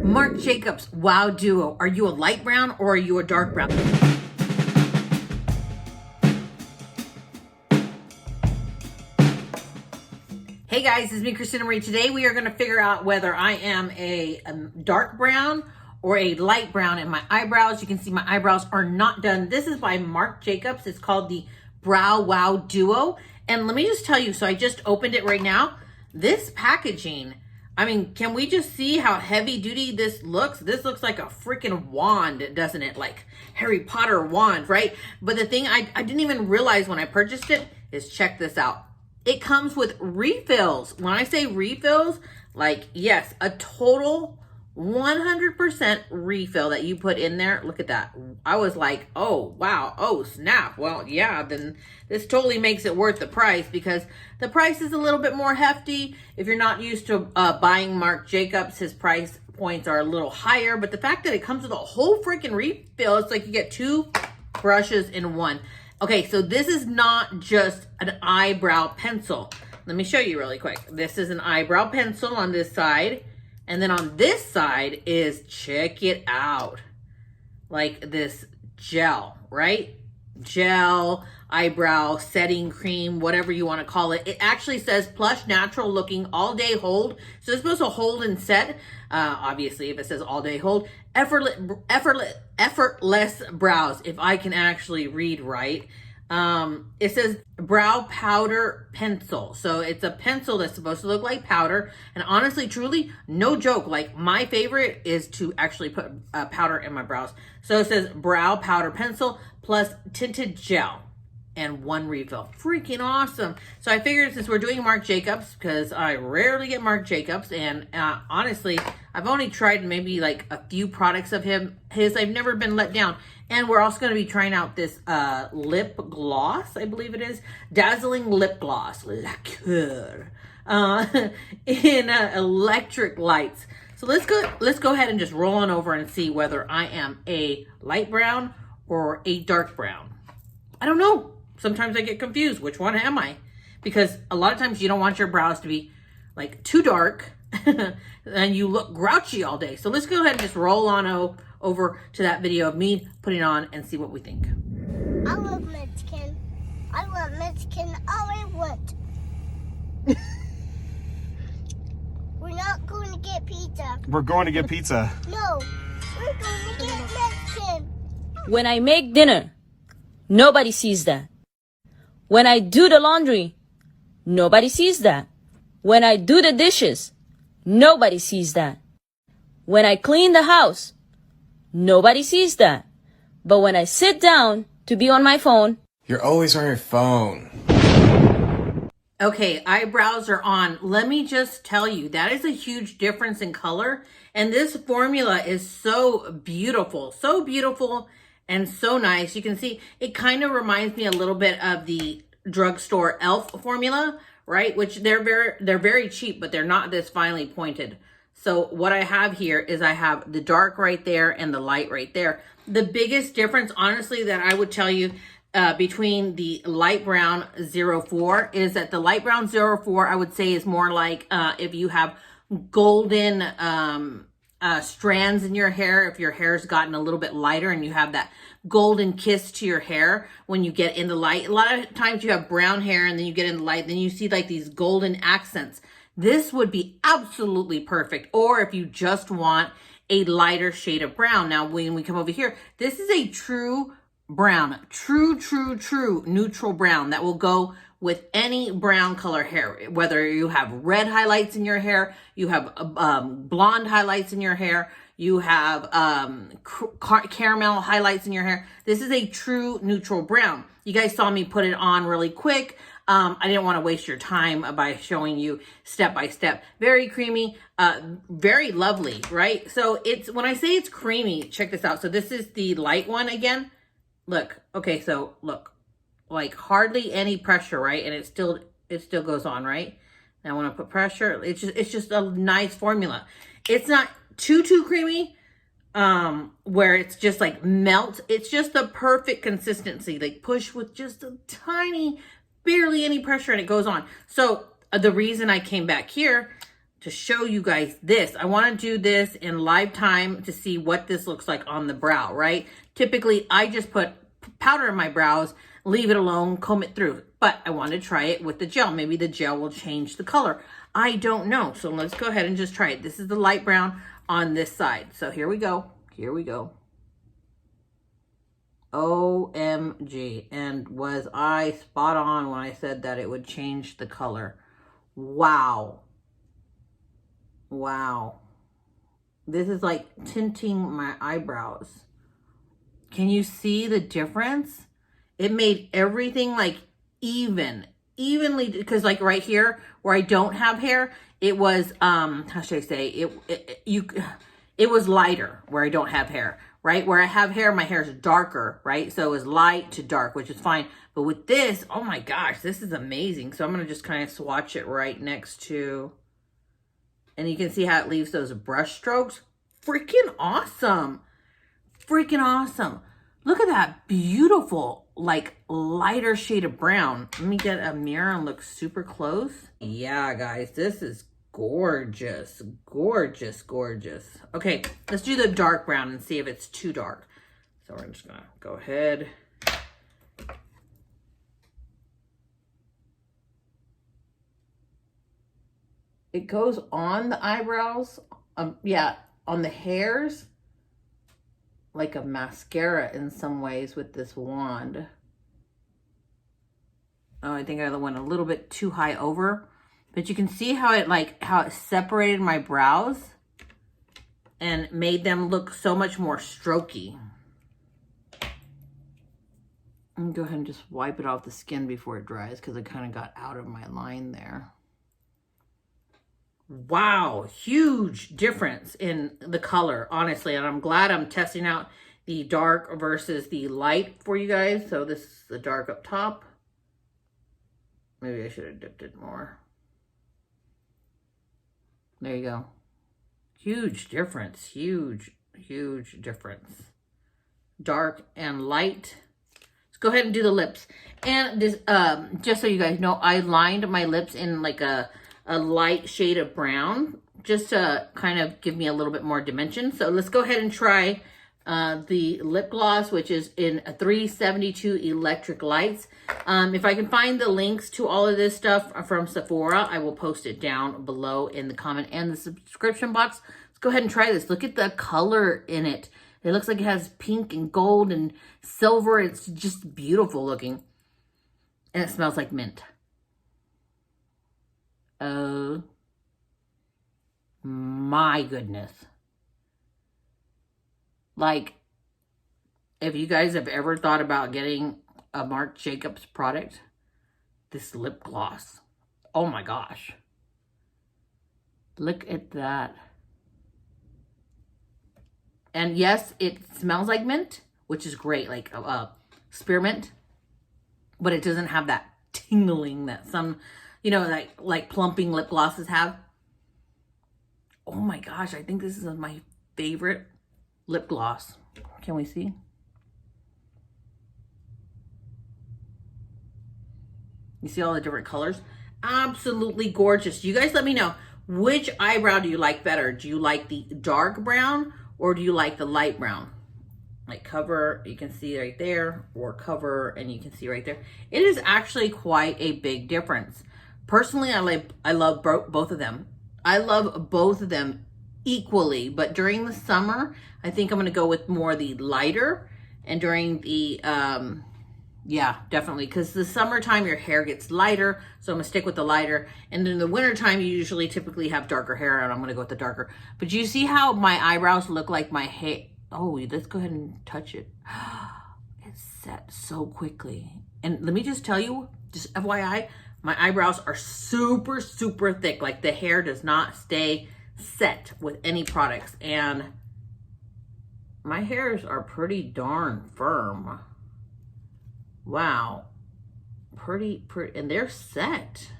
Marc Jacobs, Wow Duo. Are you a light brown or are you a dark brown? Hey guys, it's me, Christina Marie. Today we are going to figure out whether I am a dark brown or a light brown in my eyebrows. You can see my eyebrows are not done. This is by Marc Jacobs. It's called the Brow Wow Duo. And let me just tell you, so I just opened it right now. This packaging, I mean, can we just see how heavy duty this looks? This looks like a freaking wand, doesn't it? Like Harry Potter wand, right? But the thing I didn't even realize when I purchased it is, check this out. It comes with refills. When I say refills, like, yes, a total 100% refill that you put in there. Look at that. I was like, oh, wow. Oh, snap. Well, yeah, then this totally makes it worth the price, because the price is a little bit more hefty. If you're not used to buying Marc Jacobs, his price points are a little higher. But the fact that it comes with a whole freaking refill, it's like you get 2 brushes in one. Okay, so this is not just an eyebrow pencil. Let me show you really quick. This is an eyebrow pencil on this side. And then on this side is, check it out, like this gel, right? Gel, eyebrow setting cream, whatever you want to call it. It actually says plush, natural looking, all day hold. So it's supposed to hold and set. Obviously, if it says all day hold, effortless brows, if I can actually read right. It says brow powder pencil. So it's a pencil that's supposed to look like powder. And honestly, truly, no joke, like my favorite is to actually put powder in my brows. So it says brow powder pencil plus tinted gel and 1 refill. Freaking awesome. So I figured, since we're doing Marc Jacobs, because I rarely get Marc Jacobs, and honestly, I've only tried maybe like a few products of his. I've never been let down. And we're also going to be trying out this lip gloss, I believe it is. Dazzling lip gloss. Lacquer. In electric lights. So let's go ahead and just roll on over and see whether I am a light brown or a dark brown. I don't know. Sometimes I get confused. Which one am I? Because a lot of times you don't want your brows to be like too dark and you look grouchy all day. So let's go ahead and just roll on over to that video of me putting on and see what we think. I love Mexican. I want Mexican. All I want. We're not going to get pizza. We're going to get pizza. No, we're going to get Mexican. When I make dinner, nobody sees that. When I do the laundry, nobody sees that. When I do the dishes, nobody sees that. When I clean the house, nobody sees that. But when I sit down to be on my phone, You're always on your phone. Okay, eyebrows are on. Let me just tell you, that is a huge difference in color. And this formula is so beautiful and so nice. You can see it kind of reminds me a little bit of the drugstore e.l.f. formula, right? Which they're very cheap, but they're not this finely pointed. So what I have here is I have the dark right there and the light right there. The biggest difference, honestly, that I would tell you between the light brown 04 is that the light brown 04, I would say, is more like if you have golden strands in your hair, if your hair's gotten a little bit lighter and you have that golden kiss to your hair when you get in the light. A lot of times you have brown hair and then you get in the light, then you see like these golden accents. This would be absolutely perfect. Or if you just want a lighter shade of brown. Now, when we come over here, this is a true brown, true neutral brown that will go with any brown color hair. Whether you have red highlights in your hair, you have blonde highlights in your hair, you have caramel highlights in your hair. This is a true neutral brown. You guys saw me put it on really quick. I didn't want to waste your time by showing you step by step. Very creamy, very lovely, right? So it's, when I say it's creamy, check this out. So this is the light one again. Look, okay, so look, like hardly any pressure, right? And it still goes on, right? Now when I put pressure, it's just a nice formula. It's not too creamy, where it's just like melt. It's just the perfect consistency. Like push with just a tiny, barely any pressure, and it goes on. So the reason I came back here to show you guys this. I want to do this in live time to see what this looks like on the brow, right? Typically, I just put powder in my brows, leave it alone, comb it through. But I want to try it with the gel. Maybe the gel will change the color. I don't know. So let's go ahead and just try it. This is the light brown on this side. So here we go. Here we go. OMG. And was I spot on when I said that it would change the color? Wow. Wow. This is like tinting my eyebrows. Can you see the difference? It made everything like evenly, because like right here where I don't have hair, it was, how should I say, it was lighter where I don't have hair, right? Where I have hair, my hair is darker, right? So it was light to dark, which is fine. But with this, oh my gosh, this is amazing. So I'm going to just kind of swatch it right next to, and you can see how it leaves those brush strokes. Freaking awesome. Freaking awesome. Look at that beautiful, like lighter shade of brown. Let me get a mirror and look super close. Yeah, guys, this is gorgeous, gorgeous, gorgeous. Okay, let's do the dark brown and see if it's too dark. So we're just gonna go ahead. It goes on the eyebrows, yeah, on the hairs, like a mascara in some ways with this wand. Oh, I think I went a little bit too high over, but you can see how it separated my brows and made them look so much more strokey. I'm gonna go ahead and just wipe it off the skin before it dries because it kind of got out of my line there. Wow, huge difference in the color, honestly. And I'm glad I'm testing out the dark versus the light for you guys. So this is the dark up top. Maybe I should have dipped it more. There you go. Huge difference, huge, huge difference. Dark and light. Let's go ahead and do the lips. And this, just so you guys know, I lined my lips in like a light shade of brown just to kind of give me a little bit more dimension. So let's go ahead and try the lip gloss, which is in 372 electric lights. If I can find the links to all of this stuff from Sephora, I will post it down below in the comment and the subscription box. Let's go ahead and try this. Look at the color in it. It looks like it has pink and gold and silver. It's just beautiful looking. And it smells like mint. Oh my goodness. Like, if you guys have ever thought about getting a Marc Jacobs product, this lip gloss, oh my gosh. Look at that. And yes, it smells like mint, which is great, like spearmint, but it doesn't have that tingling that some, you know, like plumping lip glosses have. Oh my gosh, I think this is my favorite lip gloss. Can we see? You see all the different colors? Absolutely gorgeous. You guys let me know, which eyebrow do you like better? Do you like the dark brown or do you like the light brown? Like cover, you can see right there, or cover and you can see right there. It is actually quite a big difference. Personally, I love both of them. I love both of them equally, but during the summer, I think I'm going to go with more the lighter, and during the, yeah, definitely, because the summertime, your hair gets lighter, so I'm going to stick with the lighter, and in the wintertime, you usually typically have darker hair, and I'm going to go with the darker. But you see how my eyebrows look like my hair? Oh, let's go ahead and touch it. It's set so quickly. And let me just tell you, just FYI, my eyebrows are super, super thick. Like the hair does not stay set with any products. And my hairs are pretty darn firm. Wow. Pretty, and they're set.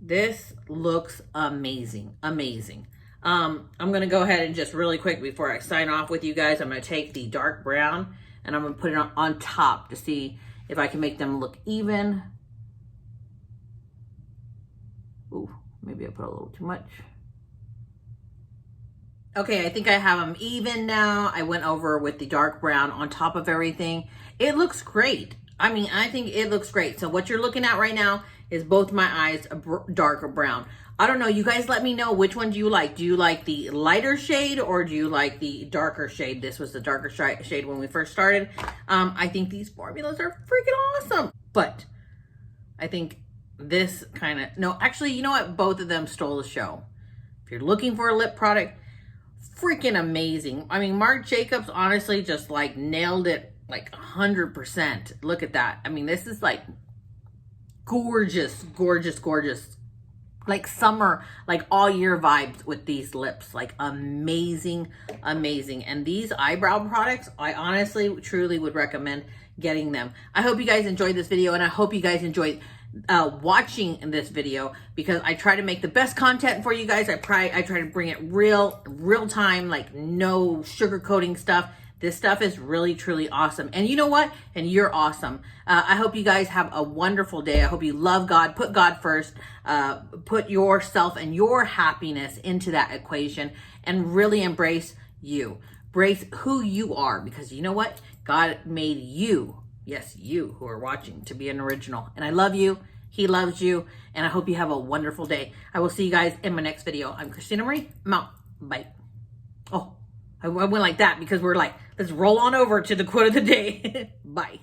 This looks amazing, amazing. I'm going to go ahead and just really quick before I sign off with you guys, I'm going to take the dark brown and I'm going to put it on top to see if I can make them look even. Ooh, Maybe I put a little too much. Okay, I think I have them even now. I went over with the dark brown on top of everything. It looks great. I mean, I think it looks great. So what you're looking at right now is both my eyes darker brown. I don't know. You guys let me know, which one do you like? Do you like the lighter shade or do you like the darker shade? This was the darker shade when we first started. I think these formulas are freaking awesome. But I think this kind of, no, actually, you know what? Both of them stole the show. If you're looking for a lip product, freaking amazing. I mean, Marc Jacobs honestly just like nailed it like 100%. Look at that. I mean, this is like gorgeous, gorgeous, gorgeous. Like summer, like all year vibes with these lips. Like amazing, amazing. And these eyebrow products, I honestly, truly would recommend getting them. I hope you guys enjoyed this video, and I hope you guys enjoyed watching this video, because I try to make the best content for you guys. I try to bring it real time, like no sugarcoating stuff. This stuff is really, truly awesome. And you know what? And you're awesome. I hope you guys have a wonderful day. I hope you love God. Put God first. Put yourself and your happiness into that equation and really embrace you. Embrace who you are, because you know what? God made you. Yes, you who are watching, to be an original. And I love you. He loves you. And I hope you have a wonderful day. I will see you guys in my next video. I'm Christina Marie. I'm out. Bye. Oh, I went like that because we're like, let's roll on over to the quote of the day. Bye.